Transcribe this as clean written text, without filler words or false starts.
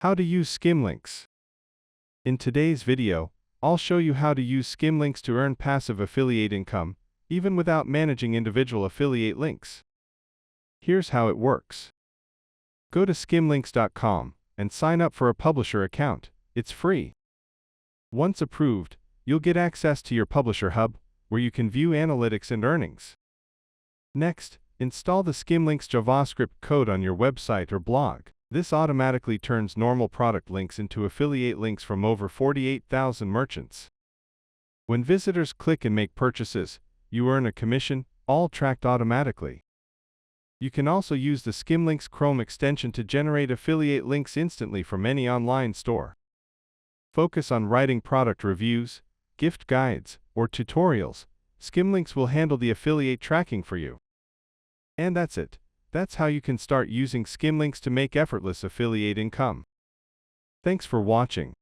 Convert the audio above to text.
How to use Skimlinks. In today's video, I'll show you how to use Skimlinks to earn passive affiliate income, even without managing individual affiliate links. Here's how it works. Go to skimlinks.com and sign up for a publisher account. It's free. Once approved, you'll get access to your Publisher Hub, where you can view analytics and earnings. Next, install the Skimlinks JavaScript code on your website or blog. This automatically turns normal product links into affiliate links from over 48,000 merchants. When visitors click and make purchases, you earn a commission, all tracked automatically. You can also use the Skimlinks Chrome extension to generate affiliate links instantly from any online store. Focus on writing product reviews, gift guides, or tutorials. Skimlinks will handle the affiliate tracking for you. And that's it. That's how you can start using Skimlinks to make effortless affiliate income. Thanks for watching.